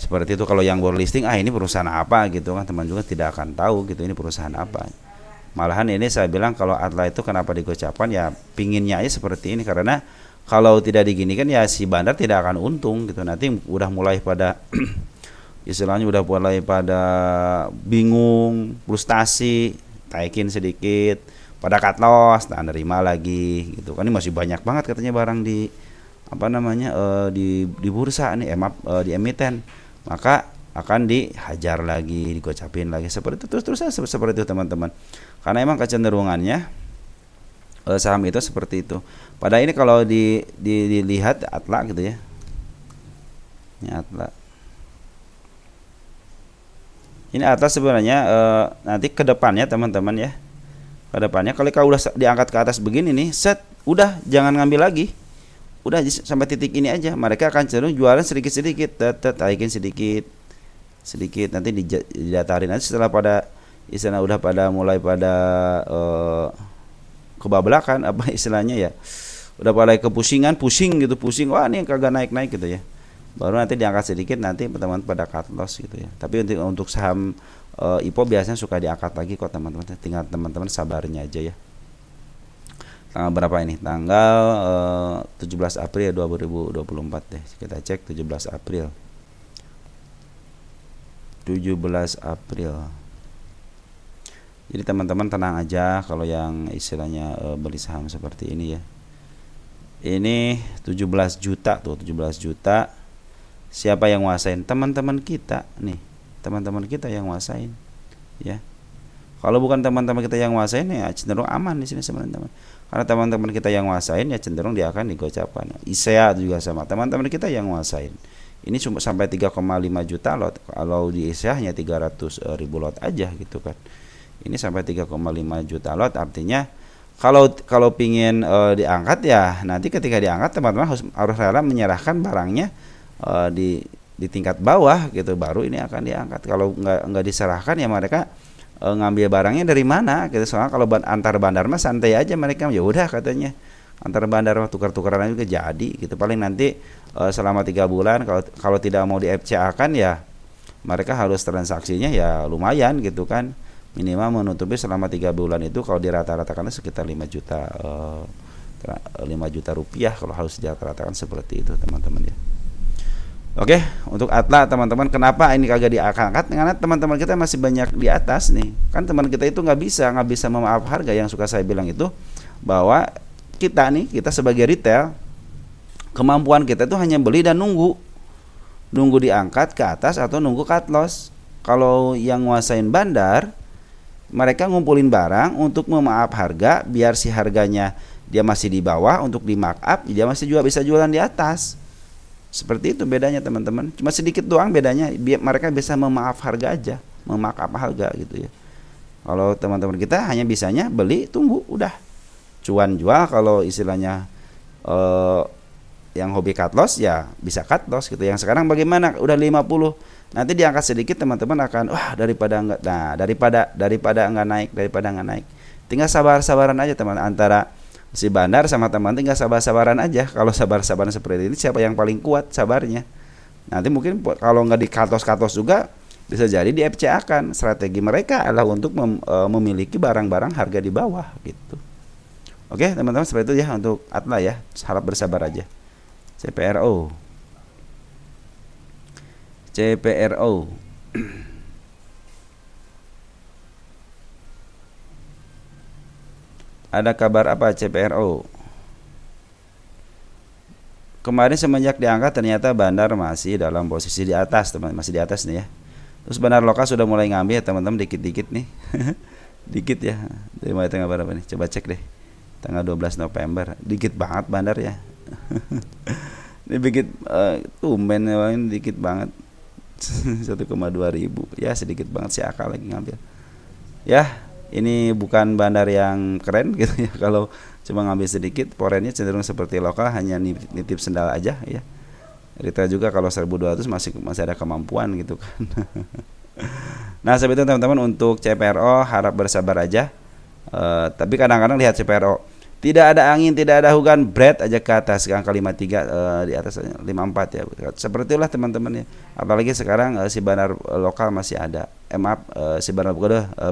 Seperti itu. Kalau yang baru listing, ini perusahaan apa gitu kan, teman juga tidak akan tahu gitu ini perusahaan apa. Malahan ini saya bilang kalau Atla itu kenapa digocapan ya pinginnya aja seperti ini, karena kalau tidak diginikan ya si bandar tidak akan untung gitu. Nanti udah mulai pada istilahnya udah mulai pada bingung, frustasi, taikin sedikit, pada cut loss, nah nerima lagi gitu kan. Ini masih banyak banget katanya barang di apa namanya di bursa nih, di emiten, maka akan dihajar lagi, digocapin lagi, seperti itu terus seperti itu teman-teman. Karena emang kecenderungannya saham itu seperti itu. Pada ini kalau dilihat Atla gitu ya. Ini Atla. Ini Atla sebenarnya nanti ke depannya teman-teman ya. Ke depannya kalau udah diangkat ke atas begini nih, set, udah jangan ngambil lagi. Udah sampai titik ini aja. Mereka akan cenderung jualan sedikit-sedikit, taikin sedikit, nanti didatarin aja setelah pada istilah udah pada mulai pada kebablakan apa istilahnya ya, udah pada pusing gitu, wah ini kagak naik gitu ya, baru nanti diangkat sedikit, nanti teman-teman pada cut loss gitu ya. Tapi untuk saham IPO biasanya suka diangkat lagi kok teman-teman, tinggal teman-teman sabarnya aja ya. Tanggal berapa ini? Tanggal 17 April 2024 deh, kita cek 17 April. Jadi teman-teman tenang aja kalau yang istilahnya beli saham seperti ini ya. Ini 17 juta tuh, 17 juta. Siapa yang nguasain? Teman-teman kita nih. Teman-teman kita yang nguasain ya. Kalau bukan teman-teman kita yang nguasain ya cenderung aman di sini teman-teman. Karena teman-teman kita yang nguasain ya cenderung dia akan digocapkan. ISEA juga sama, teman-teman kita yang nguasain. Ini cuma sampai 3,5 juta lot. Kalau di ISEA hanya 300 ribu lot aja gitu kan. Ini sampai 3,5 juta lot, artinya kalau pingin diangkat ya nanti ketika diangkat teman-teman harus rela menyerahkan barangnya di tingkat bawah gitu, baru ini akan diangkat. Kalau nggak diserahkan ya mereka ngambil barangnya dari mana gitu. Soalnya kalau antar bandar mah santai aja mereka, ya udah katanya antar bandar tukar-tukaran juga jadi gitu. Paling nanti selama 3 bulan kalau tidak mau di FCA kan ya mereka harus transaksinya ya lumayan gitu kan, minimal menutupi selama 3 bulan itu kalau dirata-ratakan sekitar 5 juta rupiah kalau harus dirata-ratakan seperti itu teman-teman ya. Oke, untuk Atla teman-teman, kenapa ini kagak diangkat? Karena teman-teman kita masih banyak di atas nih. Kan teman kita itu nggak bisa memaaf harga. Yang suka saya bilang itu bahwa kita sebagai retail, kemampuan kita itu hanya beli dan nunggu diangkat ke atas atau nunggu cut loss. Kalau yang nguasain bandar, mereka ngumpulin barang untuk memaaf harga, biar si harganya dia masih di bawah, untuk di markup dia masih bisa jualan di atas. Seperti itu bedanya teman-teman, cuma sedikit doang bedanya, biar mereka bisa memaaf harga aja, memarkup harga gitu ya. Kalau teman-teman kita hanya bisanya beli, tunggu, udah cuan jual. Kalau istilahnya yang hobi cut loss ya bisa cut loss gitu. Yang sekarang bagaimana? Udah 50, nanti diangkat sedikit teman-teman akan daripada enggak naik, tinggal sabaran aja teman, antara si bandar sama teman tinggal sabar-sabaran aja. Kalau sabar-sabaran seperti ini, siapa yang paling kuat sabarnya? Nanti mungkin kalau nggak di cut loss juga bisa jadi di FCA kan. Strategi mereka adalah untuk memiliki barang-barang harga di bawah gitu. Oke teman-teman, seperti itu ya untuk Atla ya, harap bersabar aja. CPRO ada kabar apa CPRO? Kemarin semenjak diangkat ternyata bandar masih dalam posisi di atas teman, masih di atas nih ya. Terus bandar lokal sudah mulai ngambil ya teman-teman, dikit-dikit nih. Dikit ya. Dari mulai tanggal berapa nih? Coba cek deh. Tanggal 12 November. Dikit banget bandar ya. Ini dikit tumben ini dikit banget. 1,2 ribu. Ya sedikit banget, si akal lagi ngambil. Ya, ini bukan bandar yang keren gitu ya. Kalau cuma ngambil sedikit, foreignnya cenderung seperti lokal, hanya nitip sendal aja ya. Retail juga kalau 1.200 masih ada kemampuan gitu kan. Nah seperti itu teman-teman, untuk CPRO harap bersabar aja. Tapi kadang-kadang lihat CPRO tidak ada angin, tidak ada hujan, bread aja ke atas, ke angka 53, di atas 54 ya. Seperti itulah teman-teman ya. Apalagi sekarang si bandar lokal masih ada. Maaf, si bandar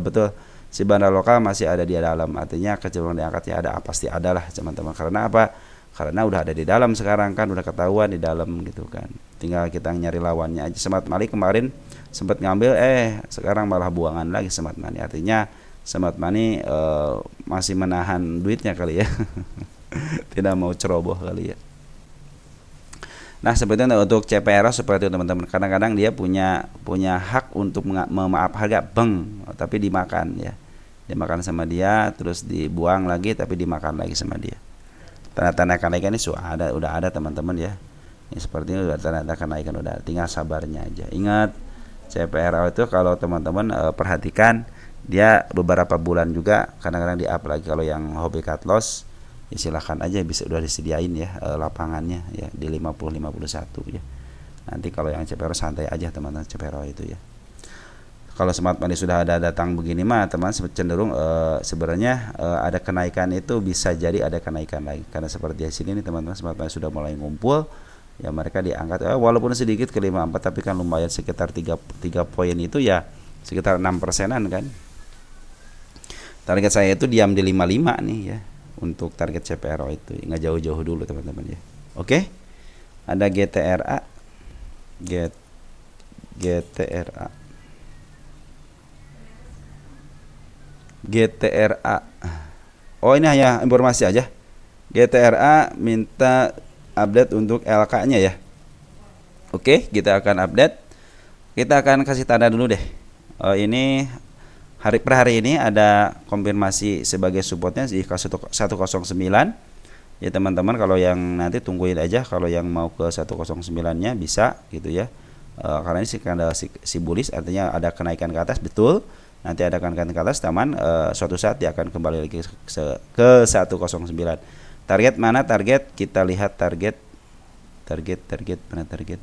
betul, si bandar lokal masih ada di dalam. Artinya kecenderungan diangkatnya ada, pasti ada lah teman-teman. Karena apa? Karena udah ada di dalam sekarang kan, udah ketahuan di dalam gitu kan. Tinggal kita nyari lawannya aja. Smart Money kemarin sempat ngambil, sekarang malah buangan lagi Smart Money. Artinya Smart Money masih menahan duitnya kali ya. Tidak mau ceroboh kali ya. Nah seperti itu untuk CPRO seperti itu teman-teman. Kadang-kadang dia punya hak untuk memaaf harga tapi dimakan ya. Dimakan sama dia, terus dibuang lagi, tapi dimakan lagi sama dia. Tanda-tanda kenaikan ini udah ada teman-teman ya. Ini seperti ini udah tanda-tanda kenaikan, udah, tinggal sabarnya aja. Ingat CPRO itu kalau teman-teman perhatikan, dia beberapa bulan juga kadang-kadang di up lagi. Kalau yang hobi cut loss ya silahkan aja, bisa udah disediain ya lapangannya ya di 50-51 ya. Nanti kalau yang CPRO santai aja teman-teman, CPRO itu ya. Kalau Smart Money sudah ada datang begini mah teman, cenderung sebenarnya ada kenaikan, itu bisa jadi ada kenaikan lagi. Karena seperti di sini nih teman-teman, Smart Money sudah mulai ngumpul ya, mereka diangkat walaupun sedikit ke 54, tapi kan lumayan, sekitar 3 poin itu ya, sekitar 6%-an kan. Target saya itu diam di 55 nih ya, untuk target CPRO itu nggak jauh-jauh dulu teman-teman ya. Oke, ada GTRA, GTRA. Oh ini hanya informasi aja. GTRA minta update untuk LK-nya ya. Oke, kita akan update. Kita akan kasih tanda dulu deh. Ini per hari ini ada konfirmasi sebagai supportnya di 109 ya teman-teman. Kalau yang nanti tungguin aja, kalau yang mau ke 109 nya bisa gitu ya. Karena ini si bullish, artinya ada kenaikan ke atas, betul. Nanti ada kenaikan ke atas teman, suatu saat dia akan kembali lagi ke 109. Target mana? Target kita lihat, target mana target?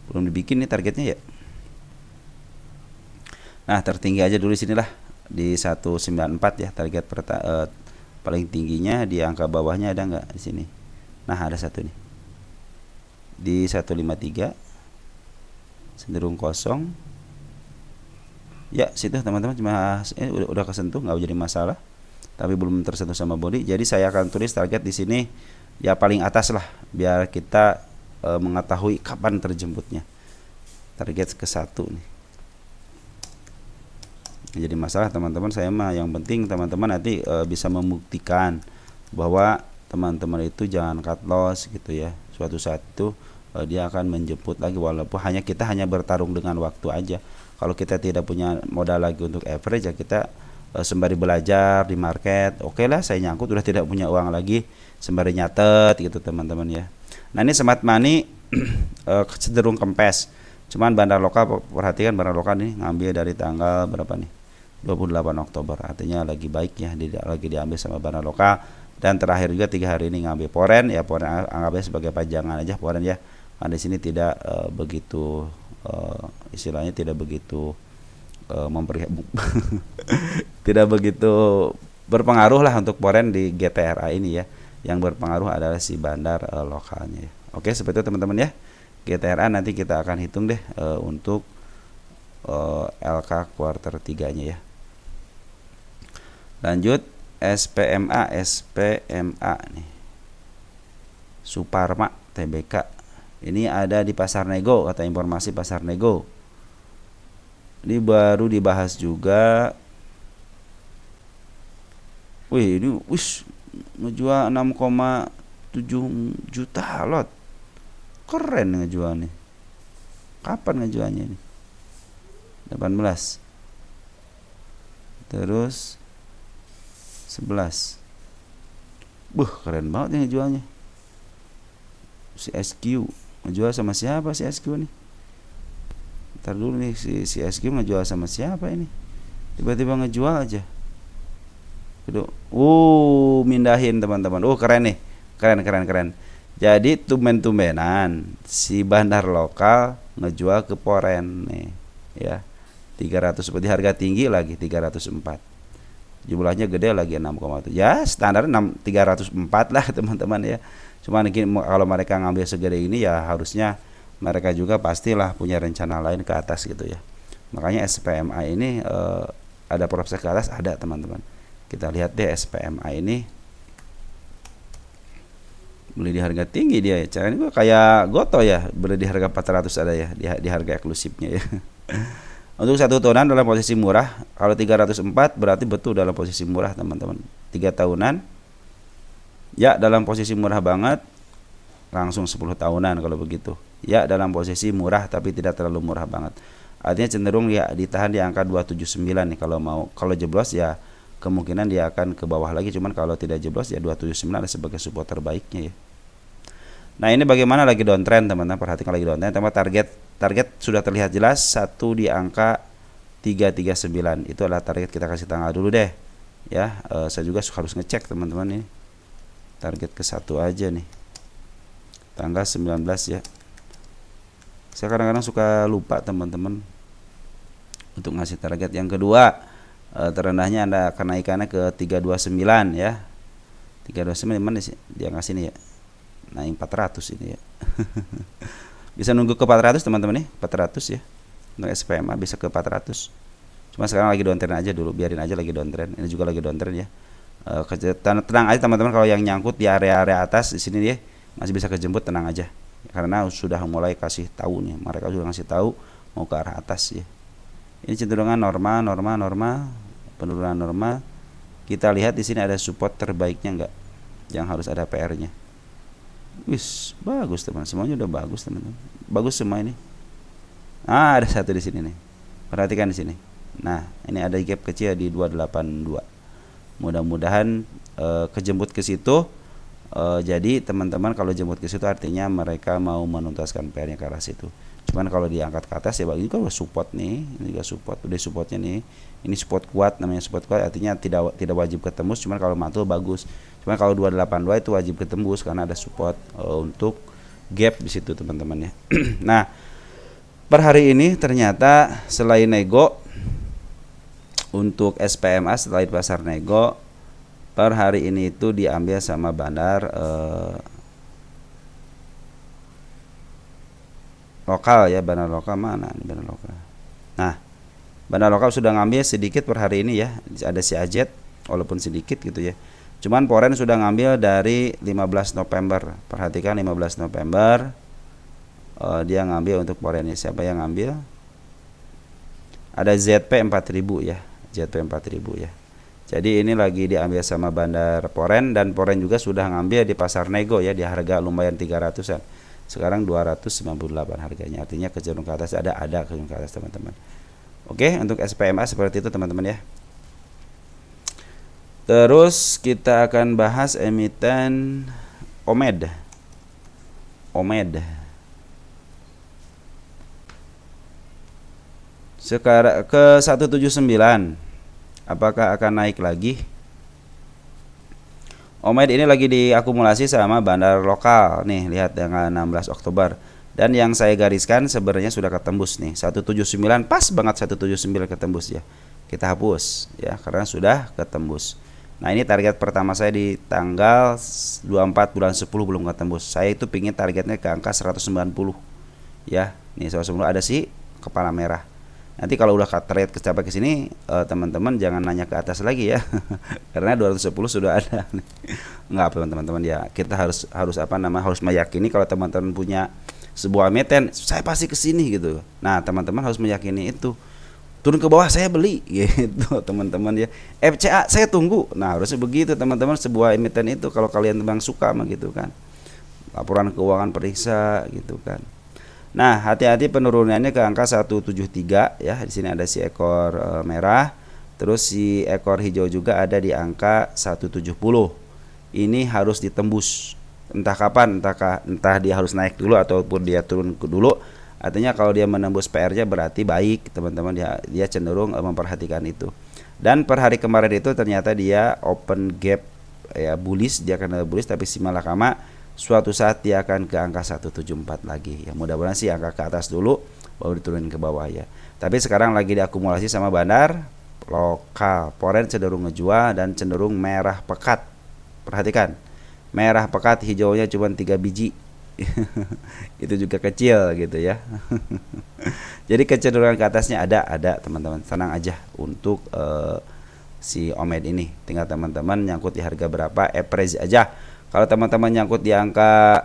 Belum dibikin nih targetnya ya. Nah tertinggi aja dulu sinilah di 194 ya, target paling tingginya. Di angka bawahnya ada nggak di sini? Nah ada satu nih di 153, cenderung kosong ya, situ teman-teman. Cuma udah kesentuh, nggak jadi masalah, tapi belum tersentuh sama body. Jadi saya akan tulis target di sini ya paling atas lah, biar kita mengetahui kapan terjemputnya. Target ke 1 nih jadi masalah teman-teman. Saya mah yang penting teman-teman nanti bisa membuktikan bahwa teman-teman itu jangan cut loss gitu ya. Suatu saat itu dia akan menjemput lagi, walaupun kita hanya bertarung dengan waktu aja. Kalau kita tidak punya modal lagi untuk average ya, kita sembari belajar di market. Oke lah, saya nyangkut udah tidak punya uang lagi, sembari nyatet gitu teman-teman ya. Nah ini Smart Money cenderung kempes. Cuman bandar lokal, perhatikan bandar lokal nih ngambil dari tanggal berapa nih, 28 Oktober. Artinya lagi baik ya, lagi diambil sama bandar lokal. Dan terakhir juga 3 hari ini ngambil foreign ya. Foreign anggapnya sebagai pajangan aja foreign ya. Karena di sini tidak begitu istilahnya tidak begitu tidak begitu berpengaruh lah untuk foreign di GTRA ini ya. Yang berpengaruh adalah si bandar lokalnya ya. Oke, seperti itu teman-teman ya. GTRA nanti kita akan hitung deh untuk LK kuarter 3 nya ya. Lanjut SPMA nih, Suparma TBK. Ini ada di pasar nego, kata informasi pasar nego. Ini baru dibahas juga. Wih, ini ngejual 6,7 juta lot. Keren ngejualnya. Kapan ngejualnya ini? 18. Terus 11. Keren banget nih ngejualnya. Si SQ ngejual sama siapa si SQ nih? Ntar dulu nih, si SQ ngejual sama siapa ini? Tiba-tiba ngejual aja. Itu mindahin teman-teman. Keren nih. Keren. Jadi tumben-tumbenan si bandar lokal ngejual ke poren nih ya. 300 seperti harga tinggi lagi 304. Jumlahnya gede lagi 6,7. Ya, standar 304 lah teman-teman ya. Cuman kalau mereka ngambil segede ini ya harusnya mereka juga pastilah punya rencana lain ke atas gitu ya. Makanya SPMA ini ada proses ke atas, ada teman-teman. Kita lihat deh SPMA ini beli di harga tinggi dia ya. Caranya juga kayak Goto ya, beli di harga 400 ada ya di harga eksklusifnya ya. Untuk 1 tahunan dalam posisi murah. Kalau 304 berarti betul dalam posisi murah teman-teman. 3 tahunan ya dalam posisi murah banget. Langsung 10 tahunan kalau begitu ya dalam posisi murah tapi tidak terlalu murah banget. Artinya cenderung ya ditahan di angka 279 nih. Kalau jeblos ya kemungkinan dia akan ke bawah lagi. Cuman kalau tidak jeblos ya 279 ada sebagai support terbaiknya ya. Nah ini bagaimana lagi downtrend teman-teman. Perhatikan lagi downtrend. Teman target sudah terlihat jelas, satu di angka 339. Itu adalah target. Kita kasih tanggal dulu deh ya. Saya juga harus ngecek teman-teman ini. Target ke satu aja nih, tanggal 19 ya. Saya kadang-kadang suka lupa teman-teman untuk ngasih target. Yang kedua, terendahnya Anda kenaikannya ke 329 ya. 329 mana sih dia ngasih nih ya? Naik 400 ini ya. Bisa nunggu ke 400 teman-teman nih, 400 ya. Untuk SPMA bisa ke 400. Cuma sekarang lagi downtrend aja dulu, biarin aja lagi downtrend. Ini juga lagi downtrend ya. Tenang aja teman-teman, kalau yang nyangkut di area-area atas di sini dia masih bisa kejemput, tenang aja. Karena sudah mulai kasih tahu nih, mereka sudah ngasih tahu mau ke arah atas ya. Ini cenderungan norma, penurunan norma. Kita lihat di sini ada support terbaiknya enggak? Yang harus ada PR-nya. Bagus teman, semuanya udah bagus teman-teman. Bagus semua ini. Ada satu di sini nih. Perhatikan di sini. Nah, ini ada gap kecil di 282. Mudah-mudahan kejemput ke situ. Jadi teman-teman kalau jemput ke situ artinya mereka mau menuntaskan PR-nya ke arah situ. Cuman kalau diangkat ke atas ya bagi juga support nih. Ini juga support, udah supportnya nih. Ini support kuat, namanya support kuat artinya tidak wajib ketembus, cuman kalau mantul bagus. Cuman kalau 282 itu wajib ketembus karena ada support untuk gap di situ teman-teman ya. Nah, per hari ini ternyata selain nego untuk SPMA, setelah pasar nego per hari ini itu diambil sama bandar lokal ya. Bandar lokal mana nih bandar lokal? Nah, bandar lokal sudah ngambil sedikit per hari ini ya. Ada si Ajet walaupun sedikit gitu ya. Cuman Poren sudah ngambil dari 15 November. Perhatikan 15 November dia ngambil untuk Poren ini. Siapa yang ngambil? Ada ZP 4000 ya. ZP 4000 ya. Jadi ini lagi diambil sama bandar Poren, dan Poren juga sudah ngambil di pasar nego ya di harga lumayan 300-an. Sekarang 298 harganya. Artinya kecenderungan ke atas, ada kecenderungan ke atas teman-teman. Oke, untuk SPMA seperti itu teman-teman ya. Terus kita akan bahas emiten OMED. Sekarang ke 179. Apakah akan naik lagi? OMED ini lagi diakumulasi sama bandar lokal. Nih, lihat tanggal 16 Oktober. Dan yang saya gariskan sebenarnya sudah ketembus nih. 179 pas banget 179 ketembus ya. Kita hapus ya karena sudah ketembus. Nah, ini target pertama saya di tanggal 24 bulan 10 belum ketembus. Saya itu pingin targetnya ke angka 190. Ya, nih 190 ada sih kepala merah. Nanti kalau udah target kecapai ke sini, teman-teman jangan nanya ke atas lagi ya. Karena 210 sudah ada. Enggak apa teman-teman ya. Kita harus harus meyakini kalau teman-teman punya sebuah emiten, saya pasti ke sini gitu. Nah, teman-teman harus meyakini itu. Turun ke bawah saya beli gitu, teman-teman ya. FCA saya tunggu. Nah, harusnya begitu teman-teman, sebuah emiten itu kalau kalian memang suka mah gitu kan. Laporan keuangan periksa gitu kan. Nah, hati-hati penurunannya ke angka 173 ya. Di sini ada si ekor merah, terus si ekor hijau juga ada di angka 170. Ini harus ditembus. Entah kapan, entah dia harus naik dulu ataupun dia turun dulu. Artinya kalau dia menembus PR-nya berarti baik, teman-teman, dia cenderung memperhatikan itu. Dan per hari kemarin itu ternyata dia open gap ya, bullish, dia akan bullish, tapi si Malakama suatu saat dia akan ke angka 174 lagi ya. Mudah-mudahan sih angka ke atas dulu baru diturunin ke bawah ya. Tapi sekarang lagi diakumulasi sama bandar lokal. Foreign cenderung ngejual dan cenderung merah pekat. Perhatikan, merah pekat, hijaunya cuma 3 biji. Itu juga kecil gitu ya. Jadi kecenderungan ke atasnya ada teman-teman. Tenang aja untuk si Omed ini. Tinggal teman-teman nyangkut di harga berapa, average aja. Kalau teman-teman nyangkut di angka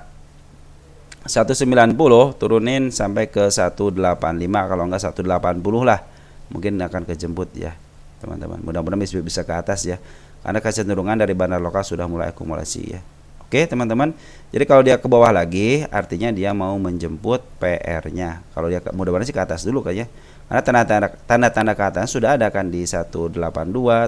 190, turunin sampai ke 185, kalau enggak 180 lah. Mungkin akan kejemput ya, teman-teman. Mudah-mudahan bisa ke atas ya. Karena kecenderungan dari bandar lokal sudah mulai akumulasi ya. Oke, teman-teman. Jadi kalau dia ke bawah lagi, artinya dia mau menjemput PR-nya. Kalau dia mudah-mudahan sih ke atas dulu kayaknya. Karena tanda-tanda ke atas sudah ada kan di 182,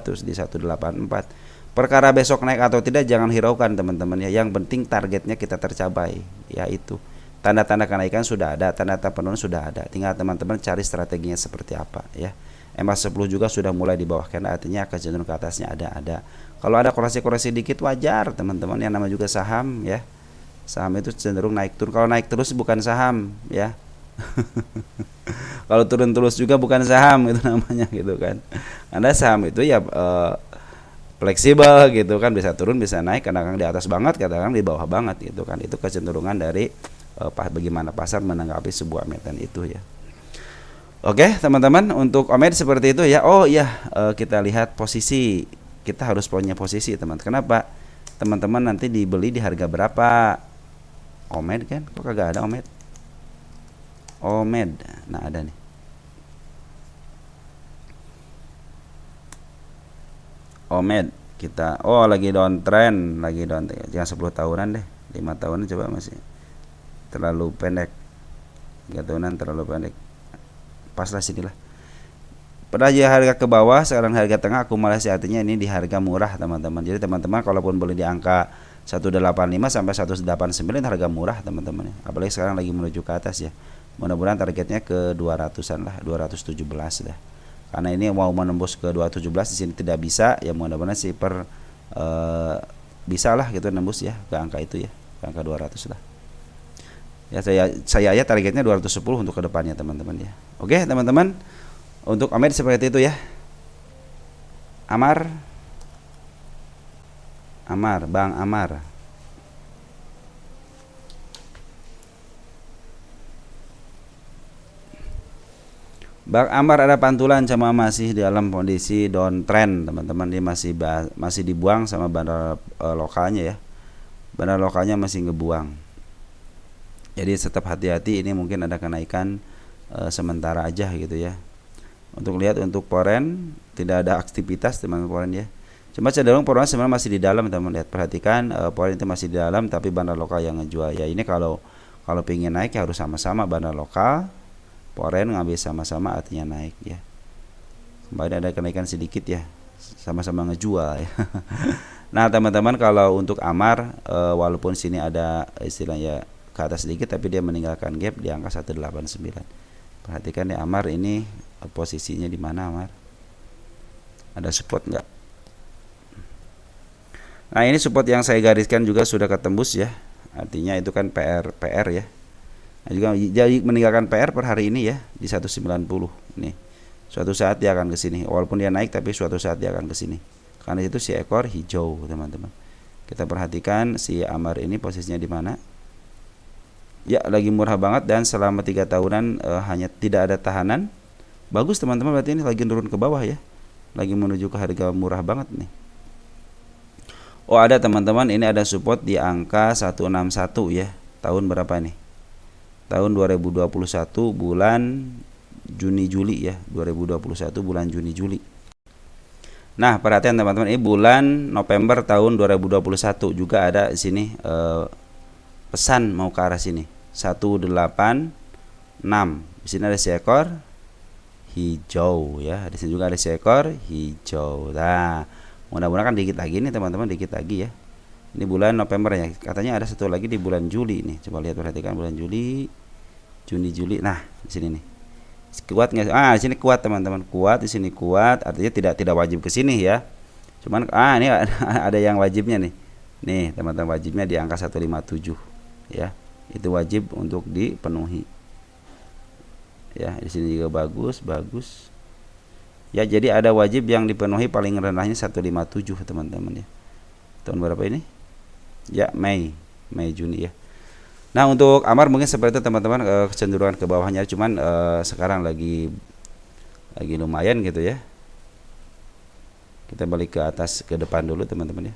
terus di 184. Perkara besok naik atau tidak jangan hiraukan teman-teman ya. Yang penting targetnya kita tercapai, yaitu tanda-tanda kenaikan sudah ada, tanda-tanda penurunan sudah ada. Tinggal teman-teman cari strateginya seperti apa ya. MA10 juga sudah mulai di bawah, karena artinya kecenderungan ke atasnya ada. Kalau ada koreksi-koreksi dikit wajar teman-teman, yang nama juga saham ya. Saham itu cenderung naik turun. Kalau naik terus bukan saham ya. Kalau turun terus juga bukan saham, itu namanya gitu kan. Karena saham itu ya fleksibel gitu kan, bisa turun bisa naik, kadang-kadang di atas banget, kadang-kadang di bawah banget gitu kan. Itu kecenderungan dari bagaimana pasar menanggapi sebuah emiten itu ya. Oke teman-teman, untuk Omed seperti itu ya. Oh iya, kita lihat posisi, kita harus punya posisi teman. Kenapa? Teman-teman nanti dibeli di harga berapa? Omed kan, kok kagak ada Omed? Omed, nah ada nih. Omed kita, oh lagi downtrend, jangan 10 tahunan deh, 5 tahunan coba, masih terlalu pendek, 3 tahunan terlalu pendek, pas lah sinilah. Pada harga ke bawah, sekarang harga tengah akumulasi, artinya ini di harga murah teman-teman. Jadi teman-teman kalaupun beli di angka 185 sampai 189 harga murah teman-teman, apalagi sekarang lagi menuju ke atas ya. Mudah-mudahan targetnya ke 200-an lah, 217 dah. Karena ini mau menembus ke 217 di sini tidak bisa ya, mudah-mudahan sih bisa lah gitu nembus ya ke angka itu ya, ke angka 200 lah. Ya saya ya targetnya 210 untuk kedepannya teman-teman ya. Oke teman-teman, untuk Omed seperti itu ya. Bang Amar. Bang Amar ada pantulan sama masih dalam kondisi downtrend teman-teman. Dia masih dibuang sama bandar lokalnya ya. Bandar lokalnya masih ngebuang. Jadi tetap hati-hati, ini mungkin ada kenaikan sementara aja gitu ya. Untuk lihat untuk foreign tidak ada aktivitas teman-teman foreign ya. Cuma cenderung foreign sebenarnya masih di dalam teman-teman. Lihat, perhatikan foreign itu masih di dalam, tapi bandar lokal yang ngejual ya. Ini kalau pengen naik ya harus sama-sama bandar lokal foreign ngambil sama-sama, artinya naik ya. Kembali ada kenaikan sedikit ya, sama-sama ngejual ya. Nah teman-teman, kalau untuk Amar walaupun sini ada istilahnya ke atas sedikit, tapi dia meninggalkan gap di angka 189. Perhatikan ya Amar ini posisinya di mana Amar? Ada support nggak? Nah ini support yang saya gariskan juga sudah ketembus ya, artinya itu kan PR ya. Nah, juga jadi meninggalkan PR per hari ini ya di 190 nih. Suatu saat dia akan ke sini, walaupun dia naik tapi suatu saat dia akan ke sini. Karena itu si ekor hijau teman-teman. Kita perhatikan si Amar ini posisinya di mana? Ya lagi murah banget, dan selama 3 tahunan hanya tidak ada tahanan. Bagus teman-teman, berarti ini lagi turun ke bawah ya. Lagi menuju ke harga murah banget nih. Oh ada teman-teman, ini ada support di angka 161 ya. Tahun berapa nih? Tahun 2021 bulan Juni-Juli ya, 2021 bulan Juni-Juli. Nah perhatian teman-teman, ini bulan November tahun 2021 juga ada di sini pesan mau ke arah sini 186. Di sini ada seekor hijau ya, di sini juga ada seekor hijau. Nah mudah-mudahan kan dikit lagi nih teman-teman, dikit lagi ya. Ini bulan November ya, katanya ada satu lagi di bulan Juli nih. Coba lihat, perhatikan bulan Juli, Juni, Juli. Nah di sini nih Kuat nggak? Di sini kuat teman-teman, kuat di sini kuat, artinya tidak wajib ke sini ya. Cuman ini ada yang wajibnya nih. Nih teman-teman, wajibnya di angka 157 ya. Itu wajib untuk dipenuhi. Ya, di sini juga bagus, bagus. Ya, jadi ada wajib yang dipenuhi paling rendahnya 157 teman-teman ya. Tahun berapa ini? Ya, Mei Juni ya. Nah, untuk amar mungkin seperti itu teman-teman, kecenderungan ke bawahnya, cuman sekarang lagi lumayan gitu ya. Kita balik ke atas, ke depan dulu teman-teman ya.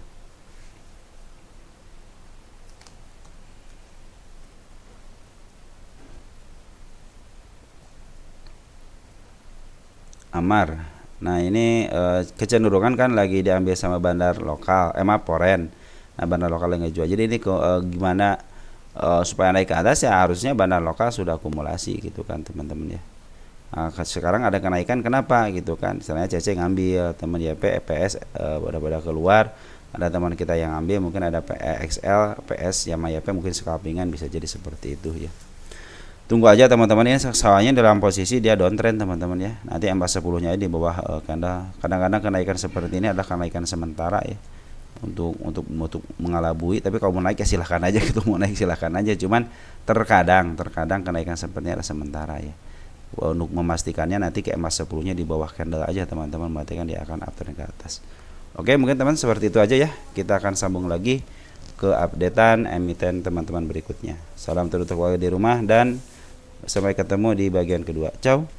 Amar. Nah, ini kecenderungan kan lagi diambil sama bandar lokal, foreign. Nah, bandar lokal yang ngejual. Jadi ini gimana supaya naik ke atas ya harusnya bandar lokal sudah akumulasi gitu kan teman-teman ya. Nah, sekarang ada kenaikan, kenapa gitu kan? Misalnya CC ngambil, teman YP EPS pada keluar, ada teman kita yang ambil, mungkin ada XL PS yang YP mungkin scalpingan, bisa jadi seperti itu ya. Tunggu aja teman-teman ya, soalnya dalam posisi dia downtrend teman-teman ya. Nanti MA10 nya di bawah candle. Kadang-kadang kenaikan seperti ini adalah kenaikan sementara ya. Untuk mengalabui, tapi kalau mau naik ya silahkan aja gitu, mau naik silahkan aja, cuman terkadang kenaikan sepertinya adalah sementara ya. Untuk memastikannya nanti ke MA10 nya di bawah candle aja teman-teman, berarti kan dia akan uptrend ke atas. Oke, mungkin teman seperti itu aja ya. Kita akan sambung lagi ke updatean emiten teman-teman berikutnya. Salam tertutup di rumah dan sampai ketemu di bagian kedua. Ciao.